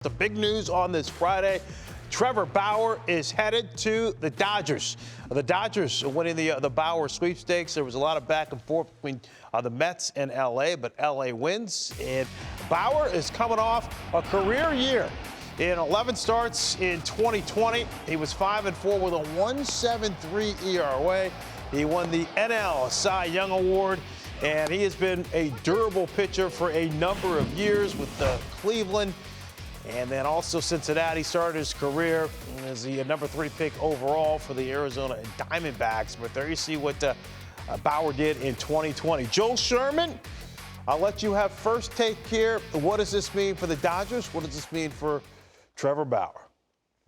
The big news on this Friday, Trevor Bauer is headed to the Dodgers. The Dodgers winning the Bauer sweepstakes. There was a lot of back and forth between the Mets and L.A., but L.A. wins. And Bauer is coming off a career year. In 11 starts in 2020, he was 5-4 with a 1.73 ERA. He won the NL Cy Young Award, and he has been a durable pitcher for a number of years with Cleveland. And then also Cincinnati started his career as the number 3 pick overall for the Arizona Diamondbacks. But there you see what Bauer did in 2020. Joel Sherman, I'll let you have first take here. What does this mean for the Dodgers? What does this mean for Trevor Bauer?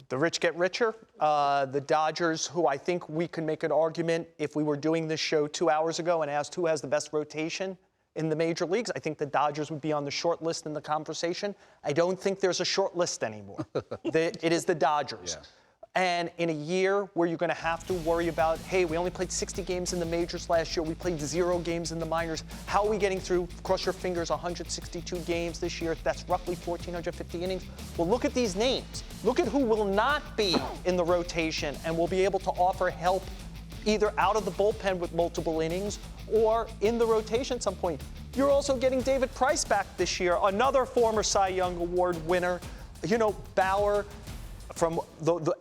The rich get richer. The Dodgers, who I think we could make an argument if we were doing this show 2 hours ago and asked who has the best rotation in the major leagues, I think the Dodgers would be on the short list in the conversation. I don't think there's a short list anymore. It is the Dodgers. Yeah. And in a year where you're going to have to worry about, hey, we only played 60 games in the majors last year. We played 0 games in the minors. How are we getting through, cross your fingers, 162 games this year? That's roughly 1,450 innings. Well, look at these names. Look at who will not be in the rotation and will be able to offer help either out of the bullpen with multiple innings or in the rotation at some point. You're also getting David Price back this year, another former Cy Young Award winner. You know, Bauer, from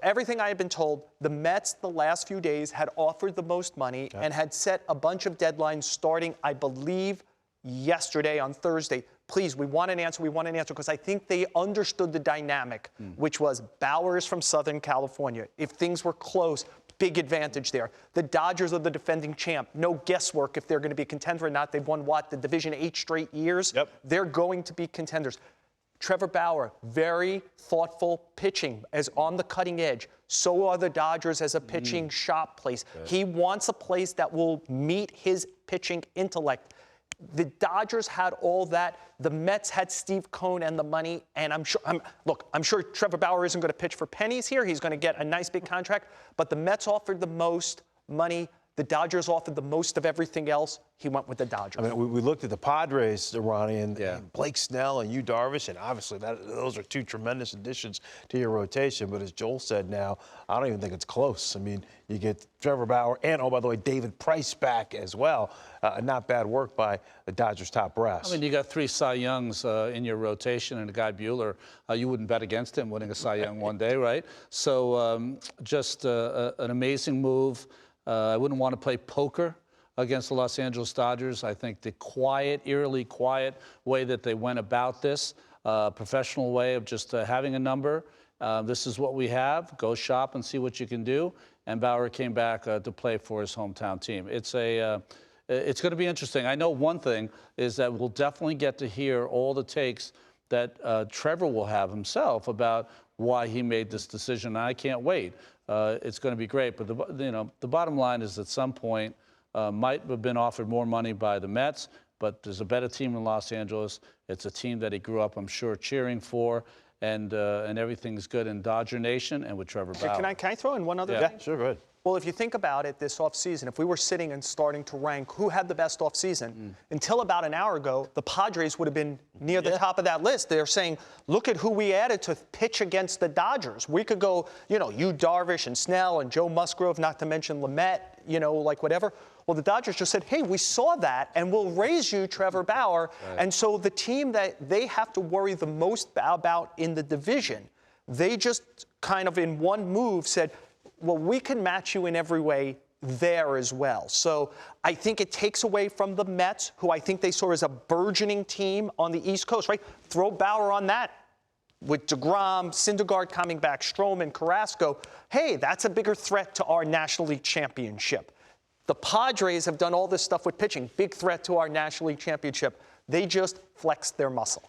everything I have been told, the Mets the last few days had offered the most money and had set a bunch of deadlines starting, I believe, yesterday on Thursday. Please, we want an answer, because I think they understood the dynamic, which was Bauer is from Southern California. If things were close, big advantage there. The Dodgers are the defending champ. No guesswork if they're going to be a contender or not. They've won, the division 8 straight years? Yep. They're going to be contenders. Trevor Bauer, very thoughtful pitching, as on the cutting edge. So are the Dodgers as a pitching shop place. Okay. He wants a place that will meet his pitching intellect. The Dodgers had all that. The Mets had Steve Cohen and the money. And I'm sure Trevor Bauer isn't going to pitch for pennies here. He's going to get a nice big contract. But the Mets offered the most money. The Dodgers offered the most of everything else. He went with the Dodgers. I mean, we looked at the Padres, Ronnie, and Blake Snell and Yu Darvish, and obviously those are 2 tremendous additions to your rotation. But as Joel said now, I don't even think it's close. I mean, you get Trevor Bauer and, oh, by the way, David Price back as well. Not bad work by the Dodgers' top brass. I mean, you got 3 Cy Youngs in your rotation, and a guy Buehler, you wouldn't bet against him winning a Cy Young one day, right? So just an amazing move. I wouldn't want to play poker against the Los Angeles Dodgers. I think the quiet, eerily quiet way that they went about this, professional way of just having a number. This is what we have. Go shop and see what you can do. And Bauer came back to play for his hometown team. It's going to be interesting. I know one thing is that we'll definitely get to hear all the takes that Trevor will have himself about why he made this decision. And I can't wait. It's going to be great. But the bottom line is at some point might have been offered more money by the Mets, but there's a better team in Los Angeles. It's a team that he grew up, I'm sure, cheering for, and everything's good in Dodger Nation and with Trevor Bauer. Can I throw in one other thing? Yeah, sure, go ahead. Well, if you think about it this offseason, if we were sitting and starting to rank who had the best offseason, until about an hour ago, the Padres would have been near the top of that list. They're saying, look at who we added to pitch against the Dodgers. We could go, Yu Darvish and Snell and Joe Musgrove, not to mention Lamet, like whatever. Well, the Dodgers just said, hey, we saw that, and we'll raise you, Trevor Bauer. Right. And so the team that they have to worry the most about in the division, they just kind of in one move said, well, we can match you in every way there as well. So I think it takes away from the Mets, who I think they saw as a burgeoning team on the East Coast, right? Throw Bauer on that with DeGrom, Syndergaard coming back, Stroman, Carrasco. Hey, that's a bigger threat to our National League championship. The Padres have done all this stuff with pitching, big threat to our National League championship. They just flexed their muscle.